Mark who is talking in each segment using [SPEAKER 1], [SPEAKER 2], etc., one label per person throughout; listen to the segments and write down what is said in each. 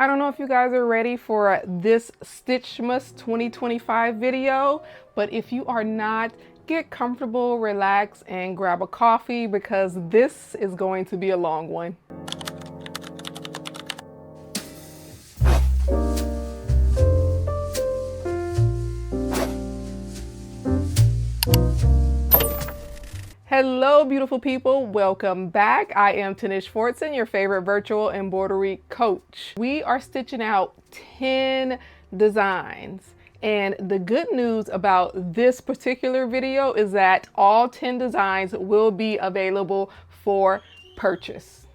[SPEAKER 1] I don't know if you guys are ready for this Stitchmas 2025 video, but if you are not, get comfortable, relax, and grab a coffee because this is going to be a long one. Hello, beautiful people. Welcome back. I am Tanish Fortson, your favorite virtual embroidery coach. We are stitching out 10 designs. And the good news about this particular video is that all 10 designs will be available for purchase.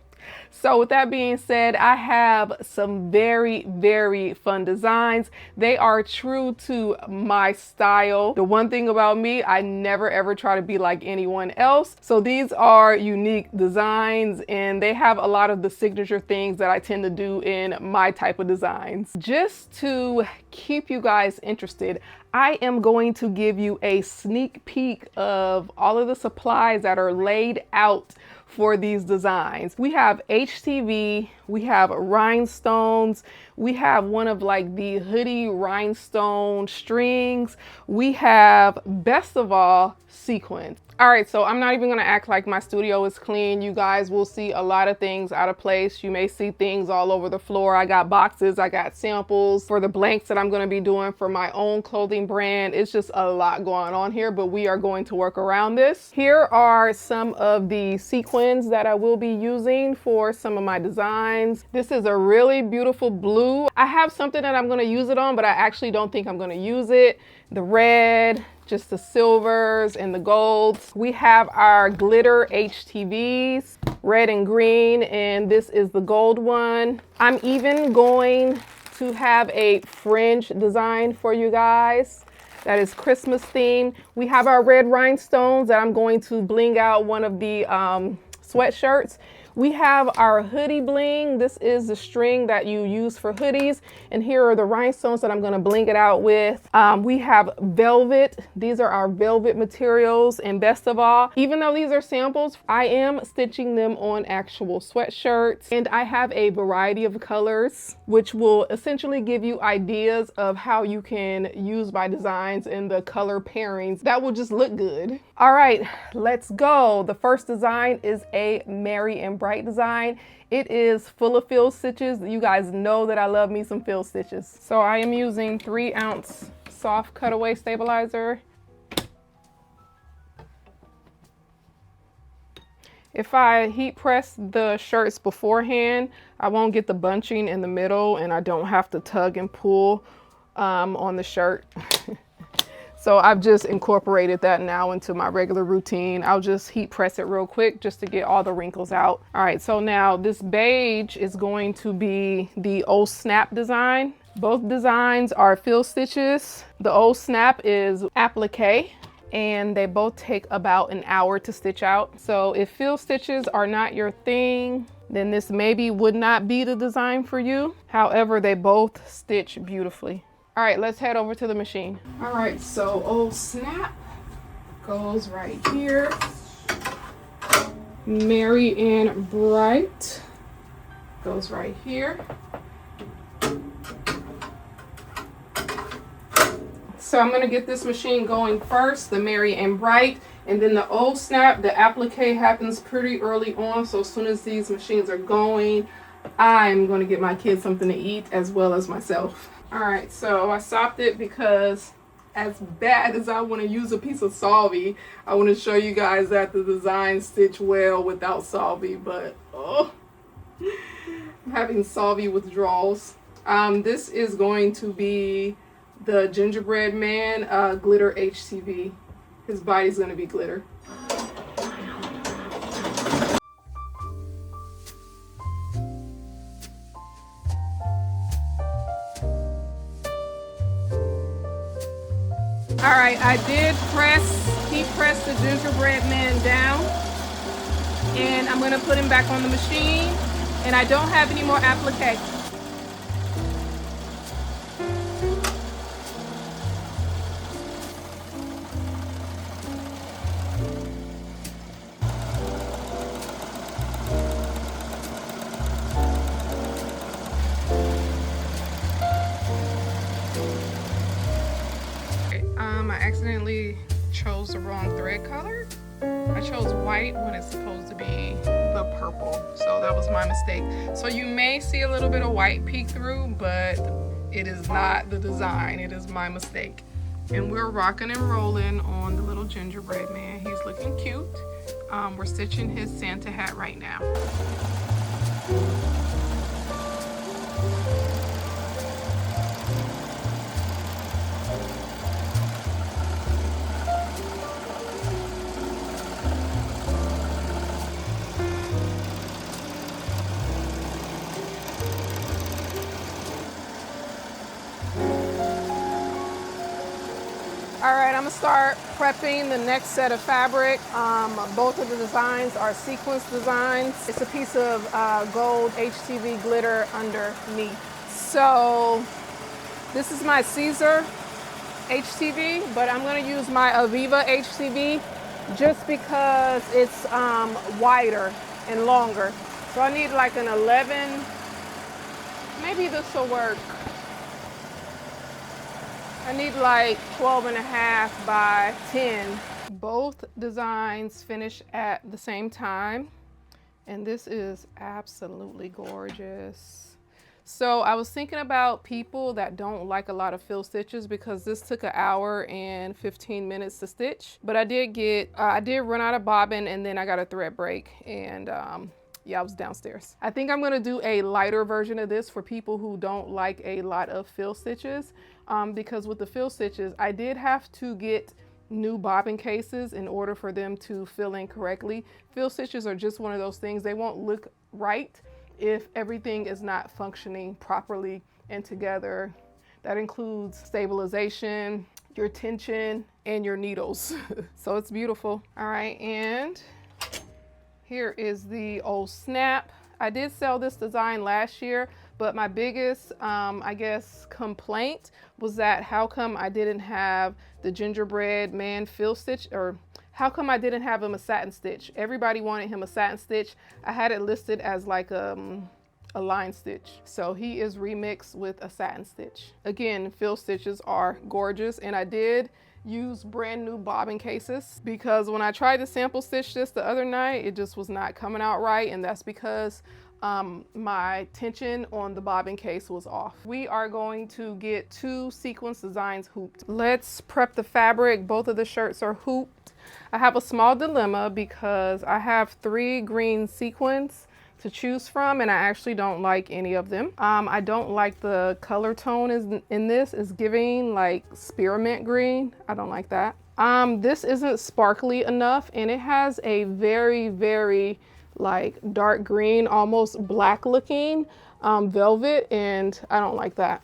[SPEAKER 1] So with that being said, I have some very fun designs. They are true to my style. The one thing about me, I never ever try to be like anyone else. So these are unique designs and they have a lot of the signature things that I tend to do in my type of designs. Just to keep you guys interested, I am going to give you a sneak peek of all of the supplies that are laid out for these designs. We have HTV, we have rhinestones, we have one of like the Hoodie rhinestone strings, we have, best of all, sequins. All right, so I'm not even gonna act like my studio is clean. You guys will see a lot of things out of place. You may see things all over the floor. I got boxes, I got samples for the blanks that I'm gonna be doing for my own clothing brand. It's just a lot going on here, but we are going to work around this. Here are some of the sequins that I will be using for some of my designs. This is a really beautiful blue. I have something that I'm gonna use it on, but I actually don't think I'm gonna use it. The red, just the silvers and the golds. We have our glitter HTVs, red and green, and this is the gold one. I'm even going to have a fringe design for you guys that is Christmas themed. We have our red rhinestones that I'm going to bling out one of the sweatshirts. We have our hoodie bling. This is the string that you use for hoodies. And here are the rhinestones that I'm gonna bling it out with. We have velvet. These are our velvet materials. And best of all, even though these are samples, I am stitching them on actual sweatshirts. And I have a variety of colors, which will essentially give you ideas of how you can use my designs and the color pairings that will just look good. All right, let's go. The first design is a merry and bright design. It is full of fill stitches. You guys know that I love me some fill stitches. So I am using 3-ounce soft cutaway stabilizer. If I heat press the shirts beforehand, I won't get the bunching in the middle and I don't have to tug and pull on the shirt. So I've just incorporated that now into my regular routine. I'll just heat press it real quick just to get all the wrinkles out. All right, so now this beige is going to be the old snap design. Both designs are fill stitches. The old snap is applique and they both take about an hour to stitch out. So if fill stitches are not your thing, then this maybe would not be the design for you. However, they both stitch beautifully. All right, let's head over to the machine. All right, so old snap goes right here. Merry and bright goes right here. So I'm gonna get this machine going first, the merry and bright, and then the old snap, the applique happens pretty early on. So as soon as these machines are going, I'm gonna get my kids something to eat as well as myself. All right, so I stopped it because as bad as I want to use a piece of Solvay, I want to show you guys that the design stitch well without Solvay, but oh, I'm having Solvay withdrawals. This is going to be the gingerbread man glitter HTV. His body's going to be glitter. All right, I did heat press the gingerbread man down, and I'm gonna put him back on the machine, and I don't have any more applique. I accidentally chose the wrong thread color. I chose white when it's supposed to be the purple, so that was my mistake. So you may see a little bit of white peek through, but it is not the design, it is my mistake. And we're rocking and rolling on the little gingerbread man. He's looking cute. We're stitching his Santa hat right now. All right, I'm gonna start prepping the next set of fabric. Both of the designs are sequence designs. It's a piece of gold HTV glitter underneath. So this is my Caesar HTV, but I'm gonna use my Aviva HTV just because it's wider and longer. So I need like an 11, maybe this will work. I need like 12.5 by 10. Both designs finish at the same time, and this is absolutely gorgeous. So I was thinking about people that don't like a lot of fill stitches because this took an hour and 15 minutes to stitch. But I did run out of bobbin, and then I got a thread break, and yeah, I was downstairs. I think I'm gonna do a lighter version of this for people who don't like a lot of fill stitches, because with the fill stitches, I did have to get new bobbin cases in order for them to fill in correctly. Fill stitches are just one of those things, they won't look right if everything is not functioning properly and together. That includes stabilization, your tension, and your needles. So it's beautiful. All right, and here is the old snap. I did sell this design last year, but my biggest, I guess, complaint was that how come I didn't have the gingerbread man fill stitch, or how come I didn't have him a satin stitch? Everybody wanted him a satin stitch. I had it listed as like a line stitch. So he is remixed with a satin stitch. Again, fill stitches are gorgeous, and I did use brand new bobbin cases because when I tried to sample stitch this the other night, it just was not coming out right, and that's because my tension on the bobbin case was off. We are going to get 2 sequence designs hooped. Let's prep the fabric. Both of the shirts are hooped. I have a small dilemma because I have 3 green sequins to choose from, and I actually don't like any of them. I don't like the color tone in this. It's giving like spearmint green. I don't like that. This isn't sparkly enough, and it has a very, very like dark green, almost black looking velvet, and I don't like that.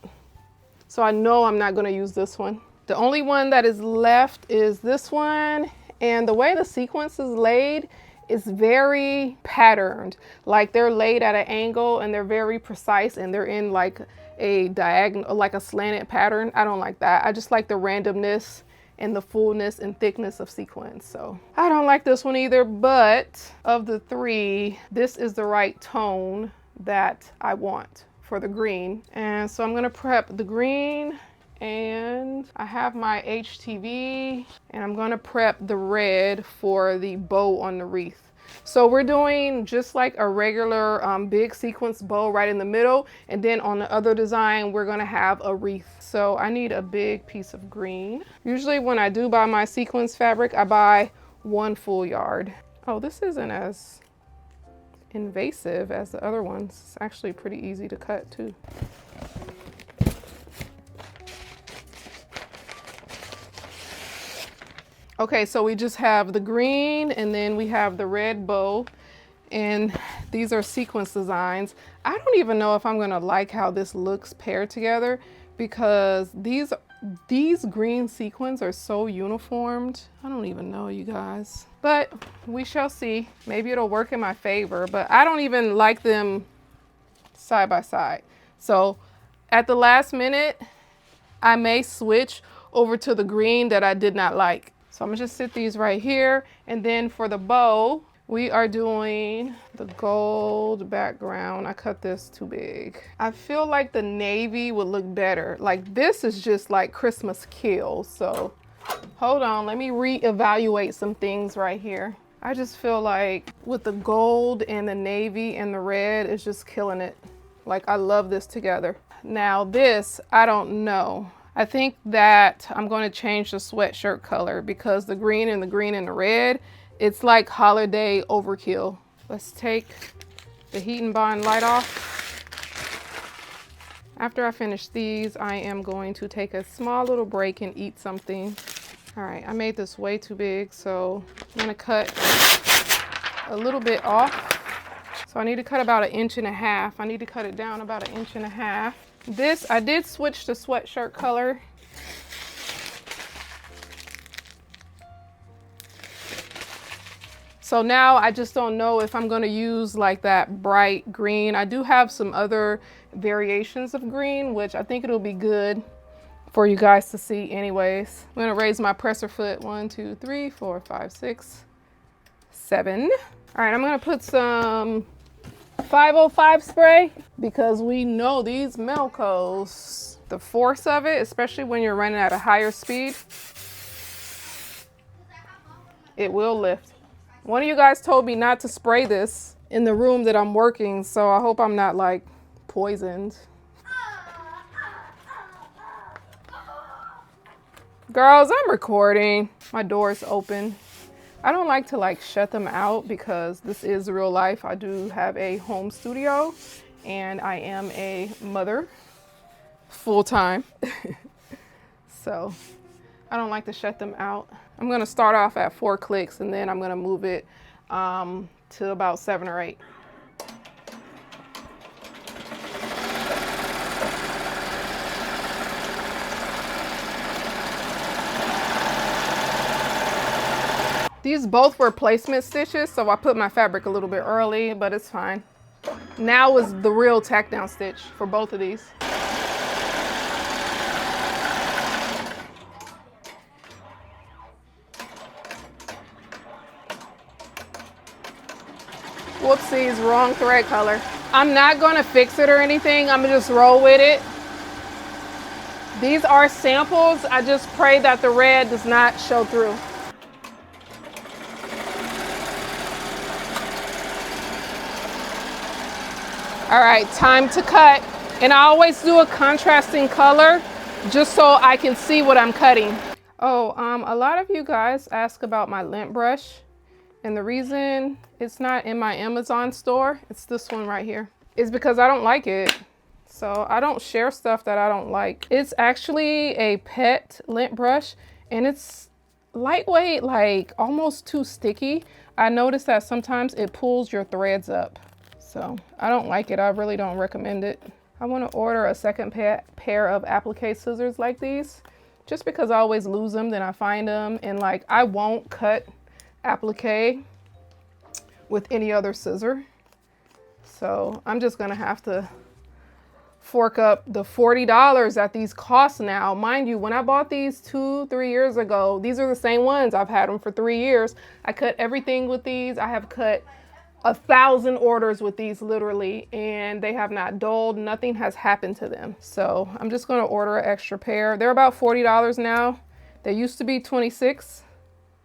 [SPEAKER 1] So I know I'm not gonna use this one. The only one that is left is this one, and the way the sequence is laid is very patterned. Like they're laid at an angle and they're very precise, and they're in like a diagonal, like a slanted pattern. I don't like that. I just like the randomness and the fullness and thickness of sequins. So I don't like this one either, but of the 3, this is the right tone that I want for the green. And so I'm gonna prep the green, and I have my HTV, and I'm gonna prep the red for the bow on the wreath. So we're doing just like a regular big sequence bow right in the middle, and then on the other design we're gonna have a wreath. So I need a big piece of green. Usually when I do buy my sequence fabric, I buy 1 full yard. Oh, this isn't as invasive as the other ones. It's actually pretty easy to cut too. Okay, so we just have the green, and then we have the red bow, and these are sequence designs. I don't even know if I'm gonna like how this looks paired together, because these green sequins are so uniformed. I don't even know, you guys, but we shall see. Maybe it'll work in my favor, but I don't even like them side by side. So at the last minute, I may switch over to the green that I did not like. So I'm gonna just sit these right here. And then for the bow, we are doing the gold background. I cut this too big. I feel like the navy would look better. Like this is just like Christmas kill. So Hold on, let me reevaluate some things right here. I just feel like with the gold and the navy and the red, it's just killing it. Like, I love this together. Now this, I don't know. I think that I'm going to change the sweatshirt color because the green and the red, it's like holiday overkill. Let's take the heat and bond light off. After I finish these, I am going to take a small little break and eat something. All right, I made this way too big, so I'm gonna cut a little bit off. So I need to cut about 1.5 inches. I need to cut it down about 1.5 inches. This, I did switch the sweatshirt color. So now I just don't know if I'm gonna use like that bright green. I do have some other variations of green, which I think it'll be good for you guys to see anyways. I'm gonna raise my presser foot. 1, 2, 3, 4, 5, 6, 7. All right, I'm gonna put some 505 spray because we know these Melcos, the force of it, especially when you're running at a higher speed, it will lift. One of you guys told me not to spray this in the room that I'm working, so I hope I'm not like poisoned. Girls, I'm recording. My door is open. I don't like to like shut them out because this is real life. I do have a home studio and I am a mother full-time. So I don't like to shut them out. I'm gonna start off at 4 clicks and then I'm gonna move it to about 7 or 8. These both were placement stitches, so I put my fabric a little bit early, but it's fine. Now is the real tack down stitch for both of these. Whoopsies, wrong thread color. I'm not gonna fix it or anything. I'm gonna just roll with it. These are samples. I just pray that the red does not show through. All right, time to cut. And I always do a contrasting color just so I can see what I'm cutting. Oh, a lot of you guys ask about my lint brush. And the reason it's not in my Amazon store, it's this one right here, is because I don't like it. So I don't share stuff that I don't like. It's actually a pet lint brush and it's lightweight, like almost too sticky. I noticed that sometimes it pulls your threads up. So I don't like it. I really don't recommend it. I want to order a second pair of applique scissors like these, just because I always lose them, then I find them, and like I won't cut applique with any other scissor. So I'm just gonna have to fork up the $40 that these cost now. Mind you, when I bought these 2-3 years ago, these are the same ones. I've had them for 3 years. I cut everything with these. I have cut 1,000 orders with these literally, and they have not dulled. Nothing has happened to them. So I'm just going to order an extra pair. They're about $40 now. They used to be $26,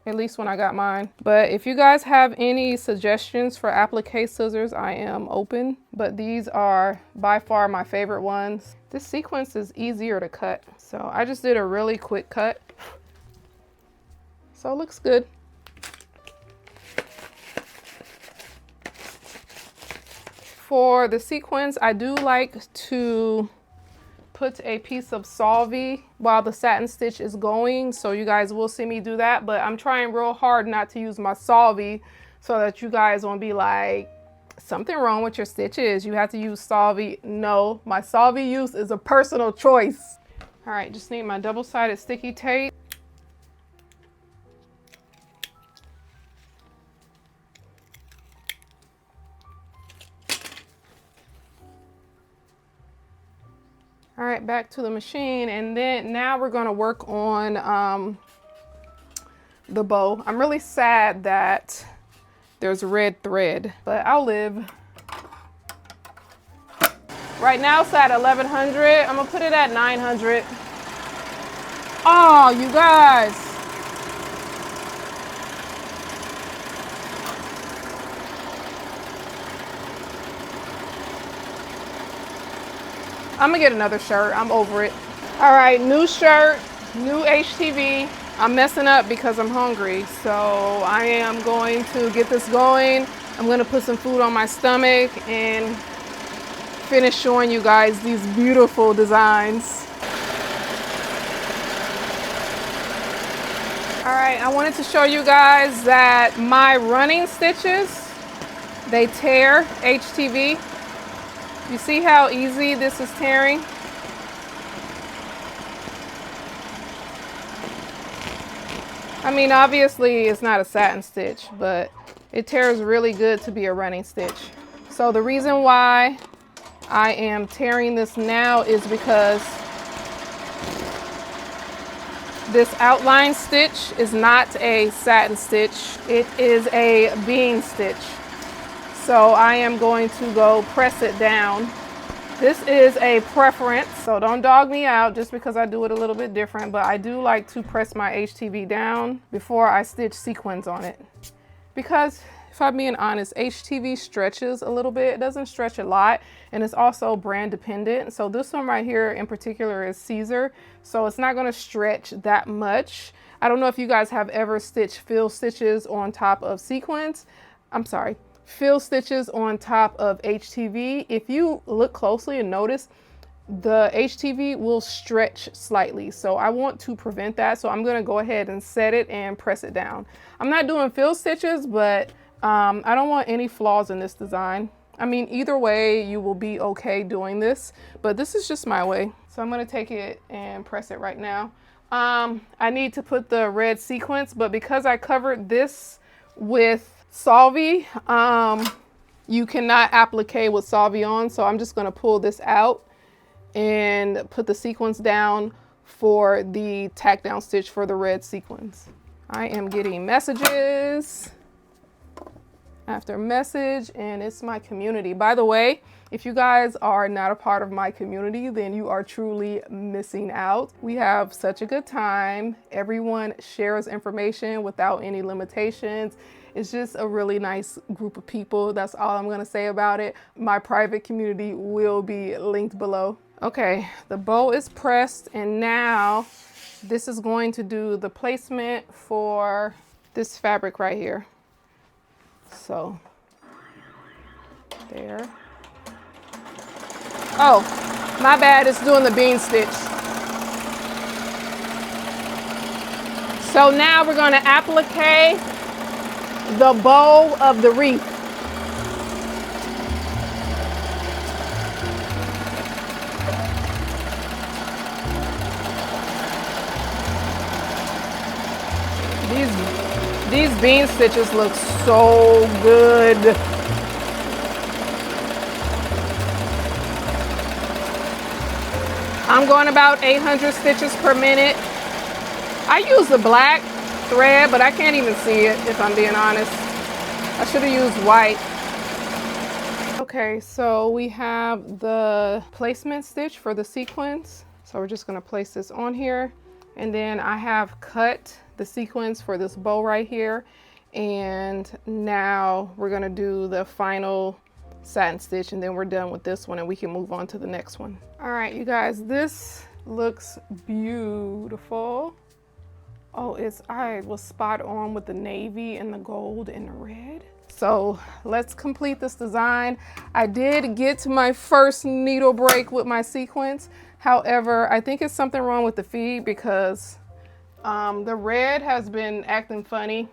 [SPEAKER 1] at least when I got mine. But if you guys have any suggestions for applique scissors, I am open. But these are by far my favorite ones. This sequence is easier to cut. So I just did a really quick cut. So it looks good. For the sequins, I do like to put a piece of solvy while the satin stitch is going, so you guys will see me do that, but I'm trying real hard not to use my solvy so that you guys won't be like, something wrong with your stitches, you have to use solvy. No, my solvy use is a personal choice. All right, just need my double-sided sticky tape. All right, back to the machine, and then now we're gonna work on the bow. I'm really sad that there's red thread, but I'll live. Right now it's at 1100. I'm gonna put it at 900. Oh, you guys, I'm gonna get another shirt. I'm over it. All right, new shirt, new HTV. I'm messing up because I'm hungry, so I am going to get this going. I'm gonna put some food on my stomach and finish showing you guys these beautiful designs. All right, I wanted to show you guys that my running stitches, they tear HTV. You see how easy this is tearing? I mean, obviously it's not a satin stitch, but it tears really good to be a running stitch. So the reason why I am tearing this now is because this outline stitch is not a satin stitch. It is a bean stitch. So I am going to go press it down. This is a preference, so don't dog me out just because I do it a little bit different, but I do like to press my HTV down before I stitch sequins on it. Because if I'm being honest, HTV stretches a little bit. It doesn't stretch a lot, and it's also brand dependent. So this one right here in particular is Caesar, so it's not gonna stretch that much. I don't know if you guys have ever stitched fill stitches on top of sequins. Fill stitches on top of HTV. If you look closely and notice, the HTV will stretch slightly. So I want to prevent that. So I'm gonna go ahead and set it and press it down. I'm not doing fill stitches, but I don't want any flaws in this design. I mean, either way, you will be okay doing this, but this is just my way. So I'm gonna take it and press it right now. I need to put the red sequins, but because I covered this with Solvay, you cannot applique with Solvay on, so I'm just going to pull this out and put the sequins down for the tack down stitch for the red sequins. I am getting messages after message, and it's my community. By the way, if you guys are not a part of my community, then you are truly missing out. We have such a good time. Everyone shares information without any limitations. It's just a really nice group of people. That's all I'm gonna say about it. My private community will be linked below. Okay, the bow is pressed, and now this is going to do the placement for this fabric right here. So, there. Oh, my bad, it's doing the bean stitch. So now we're gonna applique the bow of the wreath. These bean stitches look so good. I'm going about 800 stitches per minute. I use the black thread, but I can't even see it if I'm being honest. I should have used white. Okay, so we have the placement stitch for the sequins. So we're just gonna place this on here. And then I have cut the sequins for this bow right here. And now we're gonna do the final satin stitch, and then we're done with this one and we can move on to the next one. All right, you guys, this looks beautiful. Oh, I was spot on with the navy and the gold and the red. So let's complete this design. I did get to my first needle break with my sequins. However, I think it's something wrong with the feed because the red has been acting funny.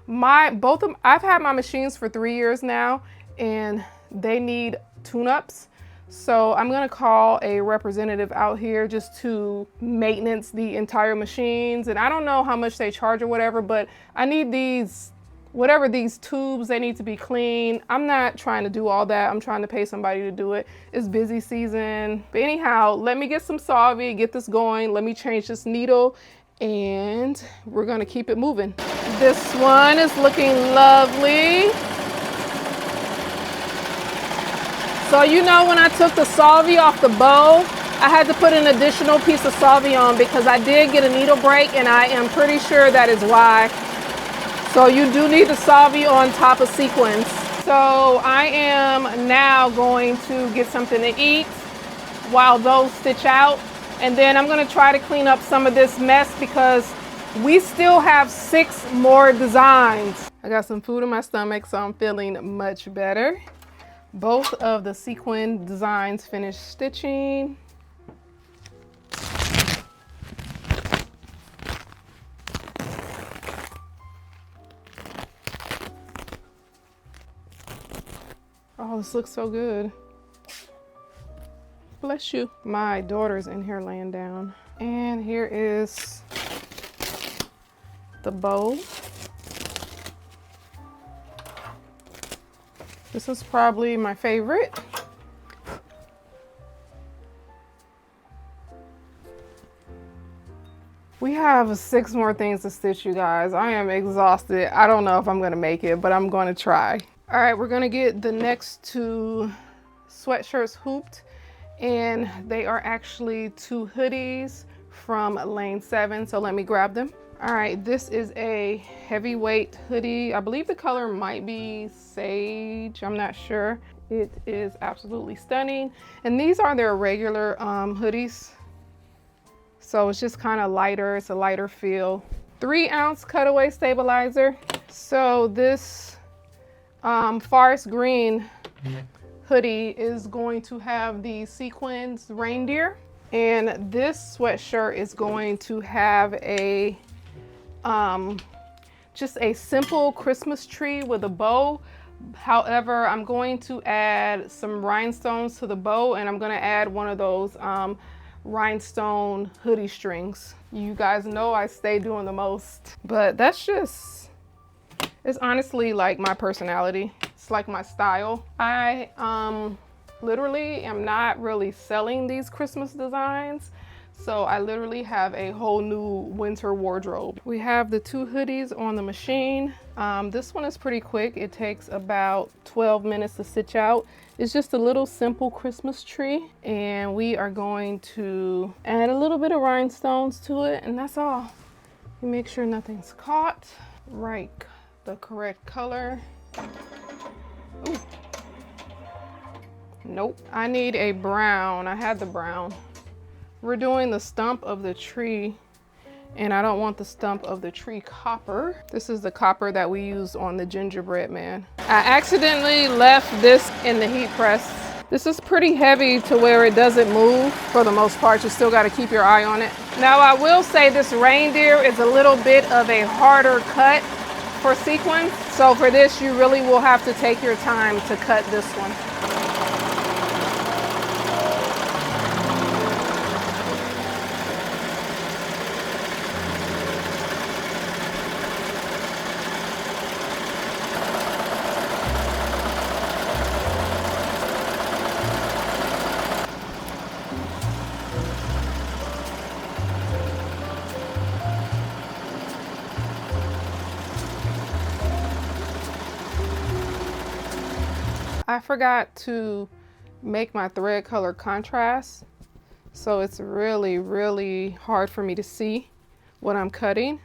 [SPEAKER 1] I've had my machines for 3 years now, and they need tune-ups. So I'm gonna call a representative out here just to maintenance the entire machines. And I don't know how much they charge or whatever, but I need these tubes, they need to be clean. I'm not trying to do all that. I'm trying to pay somebody to do it. It's busy season. But anyhow, let me get some Solvay, get this going. Let me change this needle, and we're gonna keep it moving. This one is looking lovely. So you know, when I took the Solvay off the bow, I had to put an additional piece of Solvay on because I did get a needle break, and I am pretty sure that is why. So you do need the Solvay on top of sequins. So I am now going to get something to eat. while those stitch out. And then I'm gonna try to clean up some of this mess because we still have 6 more designs. I got some food in my stomach, so I'm feeling much better. Both of the sequin designs finished stitching. Oh, this looks so good. Bless you. My daughter's in here laying down. And here is the bow. This is probably my favorite. We have 6 more things to stitch, you guys. I am exhausted. I don't know if I'm gonna make it, but I'm gonna try. All right, we're gonna get the next 2 sweatshirts hooped, and they are actually 2 hoodies from lane 7, so let me grab them. All right, this is a heavyweight hoodie. I believe the color might be sage, I'm not sure. It is absolutely stunning. And these are their regular hoodies. So it's just kind of lighter, it's a lighter feel. 3-ounce cutaway stabilizer. So this forest green hoodie is going to have the sequins reindeer, and this sweatshirt is going to have a just a simple Christmas tree with a bow. However, I'm going to add some rhinestones to the bow, and I'm going to add one of those rhinestone hoodie strings. You guys know I stay doing the most, but that's just, it's honestly like my personality. It's like my style. I literally am not really selling these Christmas designs, so I literally have a whole new winter wardrobe. We have the 2 hoodies on the machine. This one is pretty quick. It takes about 12 minutes to stitch out. It's just a little simple Christmas tree, and we are going to add a little bit of rhinestones to it, and that's all. You make sure nothing's caught. Right, the correct color. Ooh. Nope, I need a brown. I had the brown. We're doing the stump of the tree, and I don't want the stump of the tree copper. This is the copper that we used on the gingerbread man. I accidentally left this in the heat press. This is pretty heavy to where it doesn't move. For the most part, you still got to keep your eye on it. Now, I will say this reindeer is a little bit of a harder cut for sequins. So for this, you really will have to take your time to cut this one. I forgot to make my thread color contrast, so it's really hard for me to see what I'm cutting.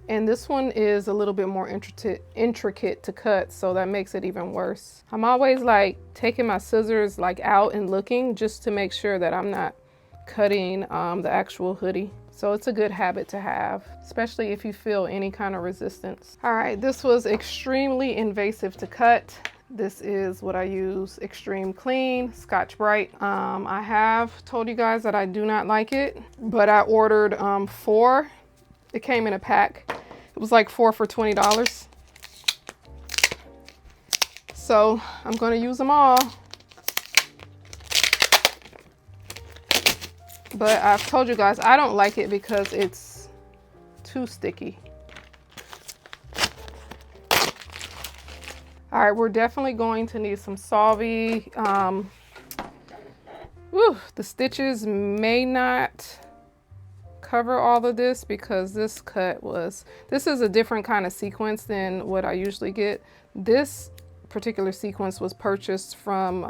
[SPEAKER 1] And this one is a little bit more intricate to cut, so that makes it even worse. I'm always like taking my scissors like out and looking just to make sure that I'm not cutting the actual hoodie. So it's a good habit to have, especially if you feel any kind of resistance. All right, this was extremely invasive to cut. This is what I use, Extreme Clean, Scotch Brite. I have told you guys that I do not like it, but I ordered 4. It came in a pack. It was like 4 for $20. So I'm gonna use them all. But I've told you guys I don't like it because it's too sticky. All right, we're definitely going to need some solvay. The stitches may not cover all of this because this is a different kind of sequence than what I usually get. This particular sequence was purchased from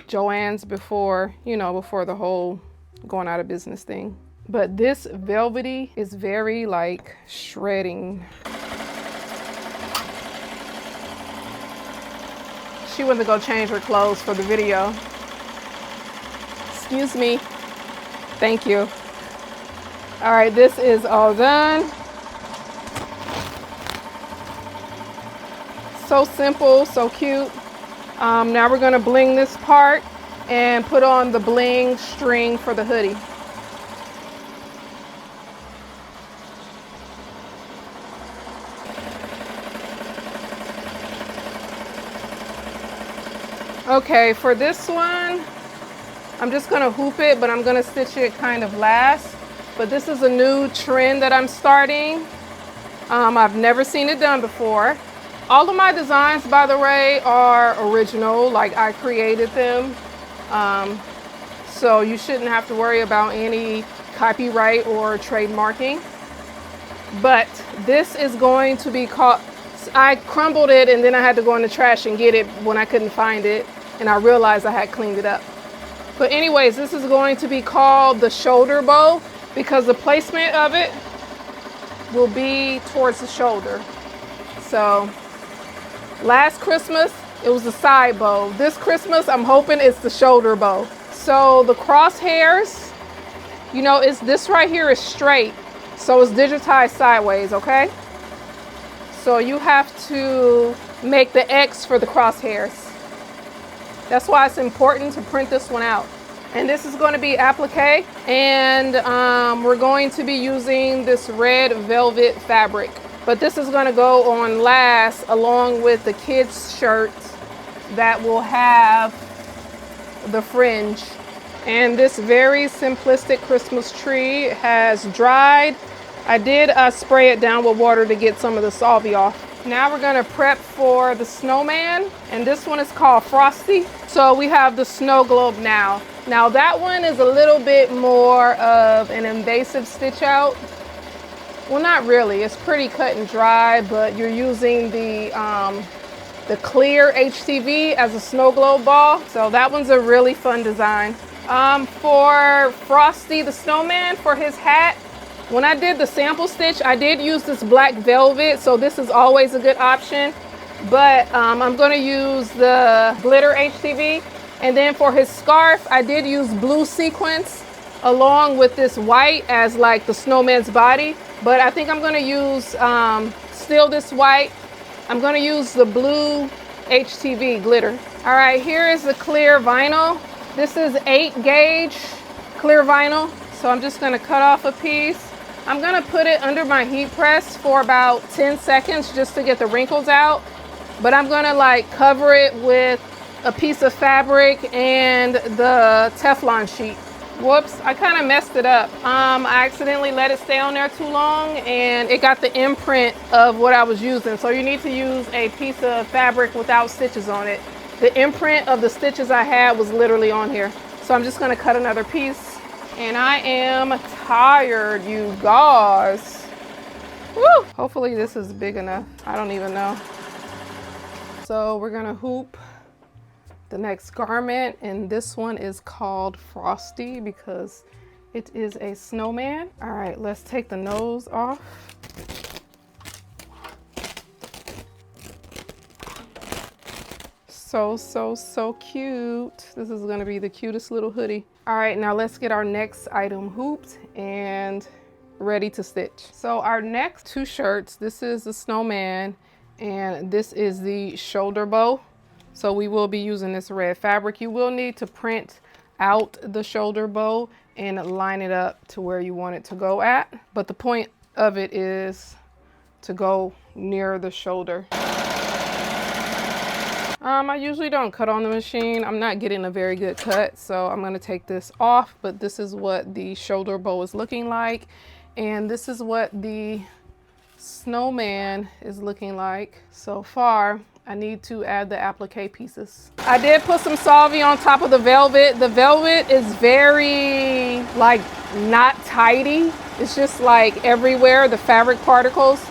[SPEAKER 1] Joann's before the whole going out of business thing. But this velvety is very like shredding. She went to go change her clothes for the video. Excuse me. Thank you. All right, this is all done. So simple, so cute. Now we're gonna bling this part and put on the bling string for the hoodie. Okay, for this one, I'm just gonna hoop it, but I'm gonna stitch it kind of last. But this is a new trend that I'm starting. I've never seen it done before. All of my designs, by the way, are original, like I created them. So you shouldn't have to worry about any copyright or trademarking. But this is going to be called, I crumbled it and then I had to go in the trash and get it when I couldn't find it. And I realized I had cleaned it up. But anyways, this is going to be called the shoulder bow because the placement of it will be towards the shoulder. So last Christmas, it was the side bow. This Christmas, I'm hoping it's the shoulder bow. So the crosshairs, you know, it's this right here is straight. So it's digitized sideways, okay? So you have to make the X for the crosshairs. That's why it's important to print this one out. And this is going to be applique, and we're going to be using this red velvet fabric. But this is going to go on last along with the kids' shirts that will have the fringe. And this very simplistic Christmas tree has dried. I did spray it down with water to get some of the salvia off. Now we're gonna prep for the snowman, and this one is called Frosty. So we have the snow globe now. Now that one is a little bit more of an invasive stitch out. Well, not really, it's pretty cut and dry, but you're using the clear HTV as a snow globe ball. So that one's a really fun design. For Frosty the snowman, for his hat, when I did the sample stitch, I did use this black velvet, so this is always a good option. But I'm gonna use the glitter HTV. And then for his scarf, I did use blue sequins along with this white as like the snowman's body. But I think I'm gonna use still this white. I'm gonna use the blue HTV glitter. All right, here is the clear vinyl. This is 8 gauge clear vinyl. So I'm just gonna cut off a piece. I'm gonna put it under my heat press for about 10 seconds just to get the wrinkles out. But I'm gonna like cover it with a piece of fabric and the Teflon sheet. Whoops, I kind of messed it up. I accidentally let it stay on there too long and it got the imprint of what I was using. So you need to use a piece of fabric without stitches on it. The imprint of the stitches I had was literally on here. So I'm just gonna cut another piece. And I am tired, you guys. Woo! Hopefully this is big enough. I don't even know. So we're gonna hoop the next garment, and this one is called Frosty because it is a snowman. All right, let's take the nose off. So cute. This is gonna be the cutest little hoodie. All right, now let's get our next item hooped and ready to stitch. So our next 2 shirts, this is the snowman and this is the shoulder bow. So we will be using this red fabric. You will need to print out the shoulder bow and line it up to where you want it to go at. But the point of it is to go near the shoulder. I usually don't cut on the machine. I'm not getting a very good cut, so I'm gonna take this off, but this is what the shoulder bow is looking like. And this is what the snowman is looking like so far. I need to add the applique pieces. I did put some salvia on top of the velvet. The velvet is very, like, not tidy. It's just like everywhere, the fabric particles.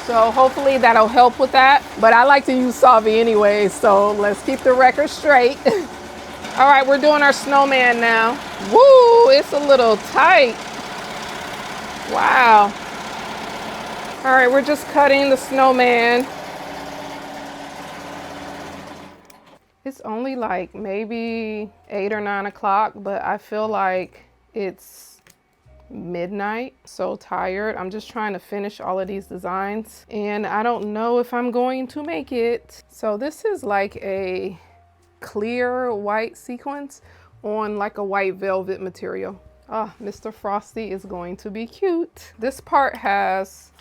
[SPEAKER 1] So hopefully that'll help with that. But I like to use salvia anyway, so let's keep the record straight. All right, we're doing our snowman now. Woo, it's a little tight. Wow. All right, we're just cutting the snowman. It's only like maybe 8 or 9 o'clock, but I feel like it's midnight. So tired. I'm just trying to finish all of these designs and I don't know if I'm going to make it. So this is like a clear white sequins on like a white velvet material. Ah, Mr. Frosty is going to be cute. This part has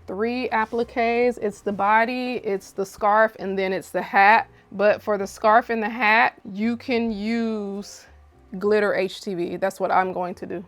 [SPEAKER 1] 3 appliques. It's the body, it's the scarf, and then it's the hat. But for the scarf and the hat, you can use glitter HTV. That's what I'm going to do.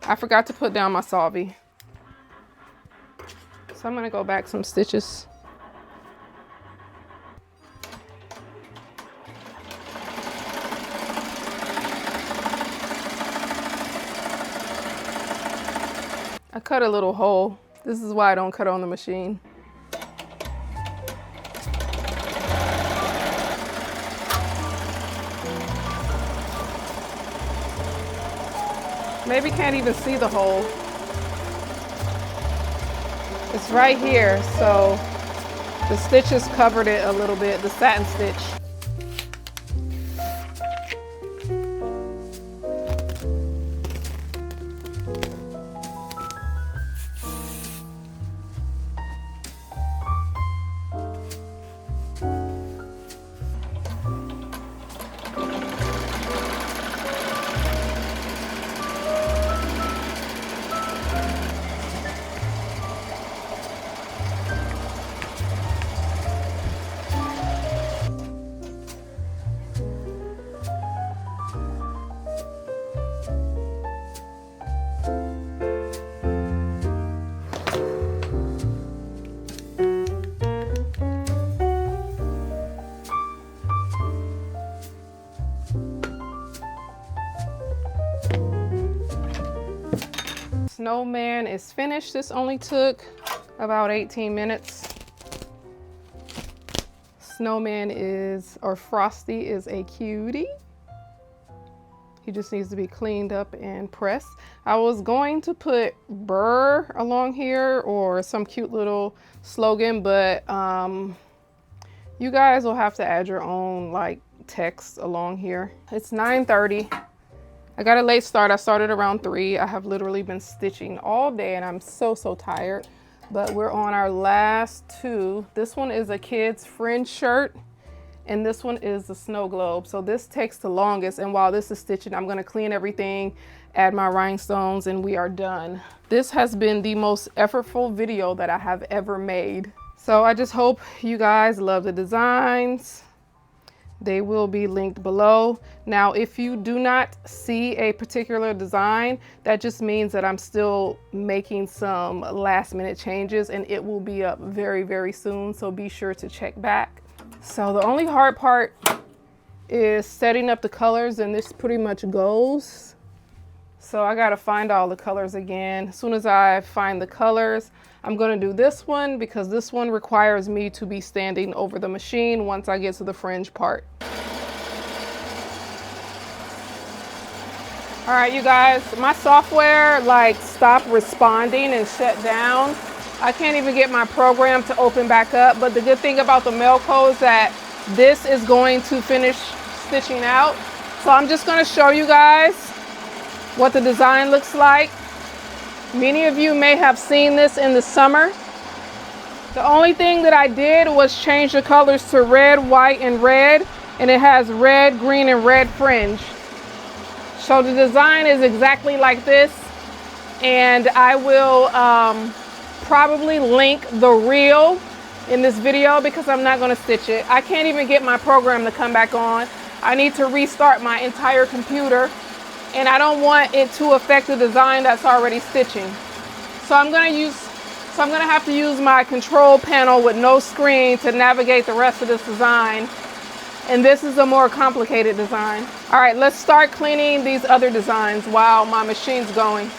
[SPEAKER 1] I forgot to put down my solvay. So I'm gonna go back some stitches. I cut a little hole. This is why I don't cut on the machine. Maybe can't even see the hole. It's right here, so the stitches covered it a little bit, the satin stitch. Snowman is finished. This only took about 18 minutes. Snowman is, or Frosty is a cutie. He just needs to be cleaned up and pressed. I was going to put Burr along here or some cute little slogan, but you guys will have to add your own like text along here. It's 9:30. I got a late start. I started around 3. I have literally been stitching all day and I'm so tired, but we're on our last 2. This one is a kid's fringe shirt and this one is the snow globe. So this takes the longest, and while this is stitching, I'm gonna clean everything, add my rhinestones, and we are done. This has been the most effortful video that I have ever made. So I just hope you guys love the designs. They will be linked below. Now, if you do not see a particular design, that just means that I'm still making some last minute changes and it will be up very soon. So be sure to check back. So the only hard part is setting up the colors, and this pretty much goes. So I gotta find all the colors again. As soon as I find the colors, I'm gonna do this one because this one requires me to be standing over the machine once I get to the fringe part. All right, you guys, my software like stopped responding and shut down. I can't even get my program to open back up, but the good thing about the Melco is that this is going to finish stitching out. So I'm just gonna show you guys what the design looks like. Many of you may have seen this in the summer. The only thing that I did was change the colors to red, white, and red, and it has red, green, and red fringe. So the design is exactly like this, and I will probably link the reel in this video because I'm not going to stitch it. I can't even get my program to come back on. I need to restart my entire computer, and I don't want it to affect the design that's already stitching. So I'm going to have to use my control panel with no screen to navigate the rest of this design. And this is a more complicated design. All right, let's start cleaning these other designs while my machine's going.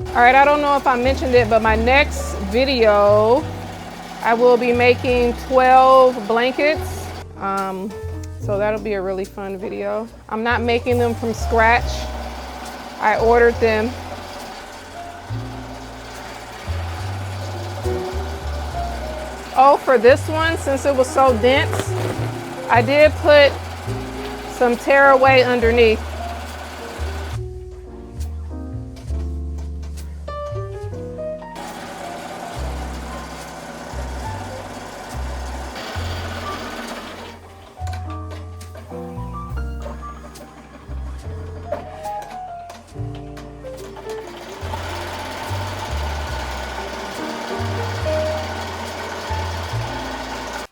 [SPEAKER 1] All right, I don't know if I mentioned it, but my next video, I will be making 12 blankets. So that'll be a really fun video. I'm not making them from scratch. I ordered them. Oh, for this one, since it was so dense, I did put some tearaway underneath.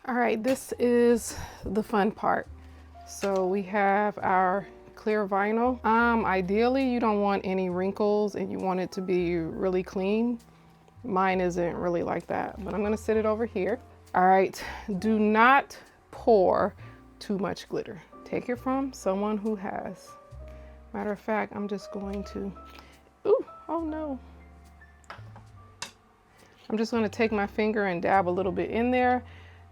[SPEAKER 1] All right, this is the fun part. So we have our clear vinyl. Ideally, you don't want any wrinkles and you want it to be really clean. Mine isn't really like that, but I'm gonna sit it over here. All right, do not pour too much glitter. Take it from someone who has. Matter of fact, I'm just going to, ooh, oh no. I'm just gonna take my finger and dab a little bit in there.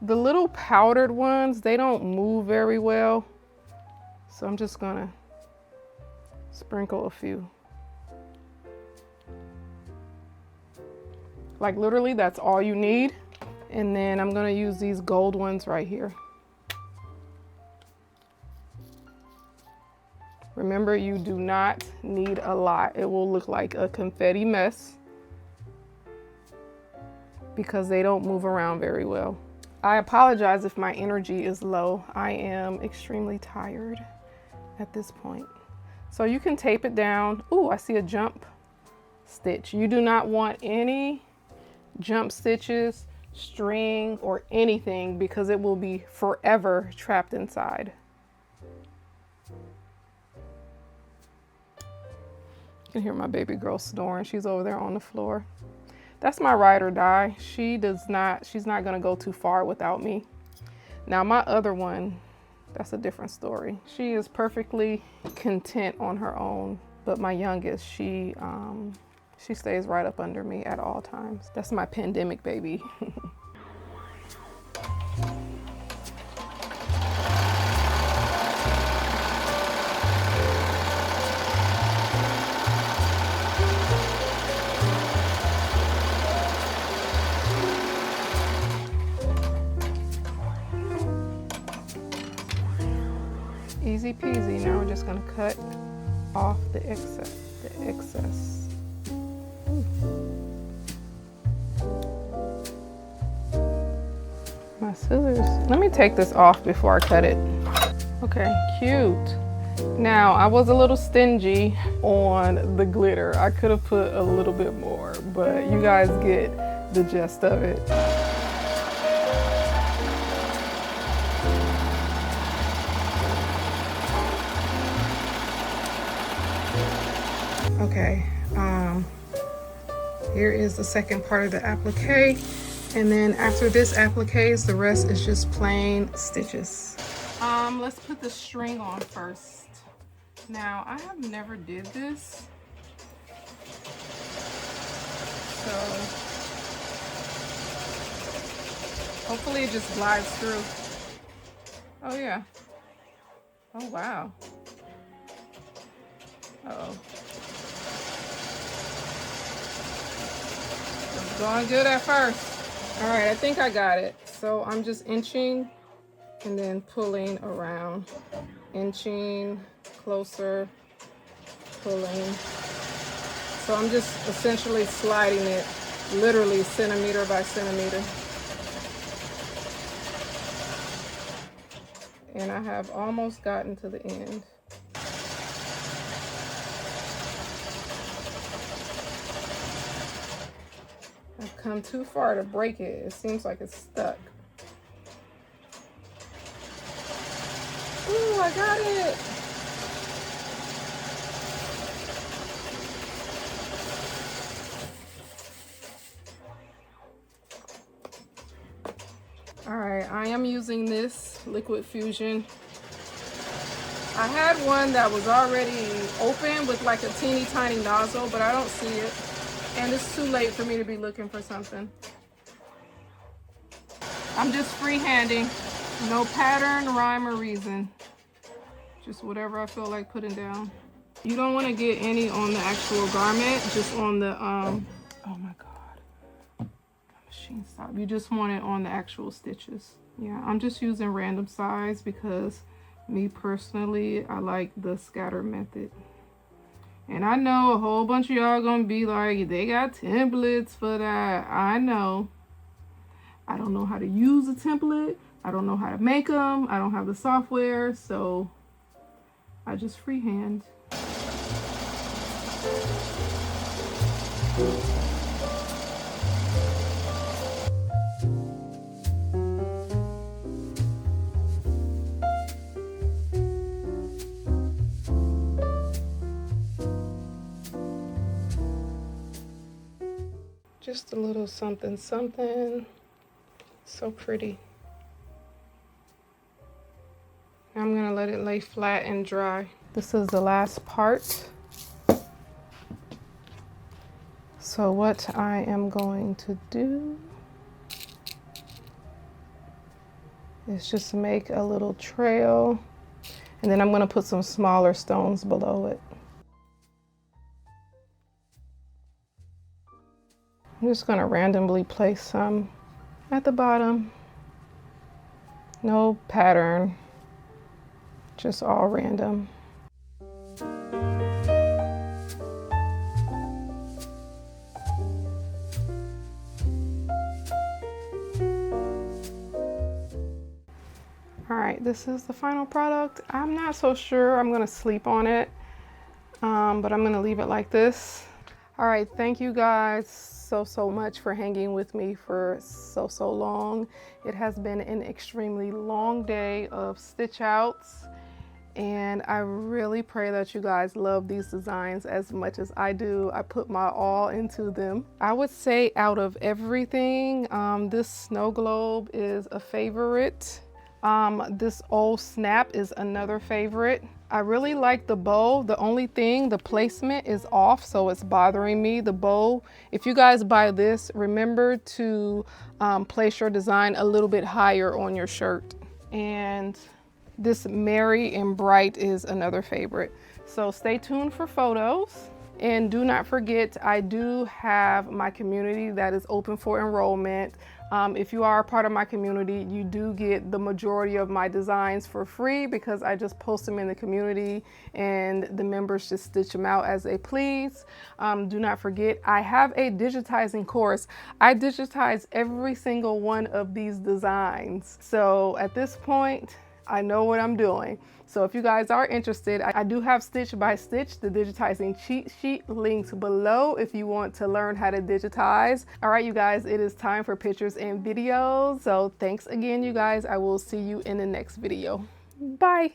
[SPEAKER 1] The little powdered ones, they don't move very well. So I'm just gonna sprinkle a few. Like literally, that's all you need. And then I'm gonna use these gold ones right here. Remember, you do not need a lot. It will look like a confetti mess because they don't move around very well. I apologize if my energy is low. I am extremely tired at this point. So you can tape it down. Ooh, I see a jump stitch. You do not want any jump stitches, string, or anything because it will be forever trapped inside. You can hear my baby girl snoring. She's over there on the floor. That's my ride or die. She's not gonna go too far without me. Now my other one, that's a different story. She is perfectly content on her own, but my youngest, she stays right up under me at all times. That's my pandemic baby. Easy peasy. Now we're just gonna cut off the excess. My scissors. Let me take this off before I cut it. Okay, cute. Now, I was a little stingy on the glitter. I could have put a little bit more, but you guys get the gist of it. Okay, here is the second part of the applique. And then after this appliques, the rest is just plain stitches. Let's put the string on first. Now, I have never did this. So, hopefully it just glides through. Oh yeah. Oh wow. Uh-oh. It's going good at first. All right, I think I got it. So I'm just inching and then pulling around. Inching closer, pulling. So I'm just essentially sliding it literally centimeter by centimeter. And I have almost gotten to the end. I've come too far to break it. It seems like it's stuck. Ooh, I got it. All right, I am using this liquid fusion. I had one that was already open with like a teeny tiny nozzle, but I don't see it. And it's too late for me to be looking for something. I'm just freehanding. No pattern, rhyme, or reason. Just whatever I feel like putting down. You don't want to get any on the actual garment, just on the, oh my God. Machine stop. You just want it on the actual stitches. Yeah, I'm just using random size because me personally, I like the scatter method. And I know a whole bunch of y'all gonna be like, they got templates for that. I know. I don't know how to use a template. I don't know how to make them. I don't have the software, so I just freehand. Just a little something, something. So pretty. I'm gonna let it lay flat and dry. This is the last part. So what I am going to do is just make a little trail, and then I'm gonna put some smaller stones below it. I'm just gonna randomly place some at the bottom. No pattern, just all random. All right, this is the final product. I'm not so sure I'm gonna sleep on it, but I'm gonna leave it like this. All right, thank you guys so much for hanging with me for so long. It has been an extremely long day of stitch outs, and I really pray that you guys love these designs as much as I do. I put my all into them. I would say out of everything, this snow globe is a favorite. This old snap is another favorite. I really like the bow. The only thing, the placement is off, so it's bothering me. The bow, if you guys buy this, remember to place your design a little bit higher on your shirt. And this merry and bright is another favorite. So stay tuned for photos. And do not forget, I do have my community that is open for enrollment. If you are a part of my community, you do get the majority of my designs for free because I just post them in the community and the members just stitch them out as they please. Do not forget, I have a digitizing course. I digitize every single one of these designs. So at this point, I know what I'm doing. So if you guys are interested, I do have Stitch by Stitch, the digitizing cheat sheet, linked below if you want to learn how to digitize. All right, you guys, it is time for pictures and videos. So thanks again, you guys. I will see you in the next video. Bye.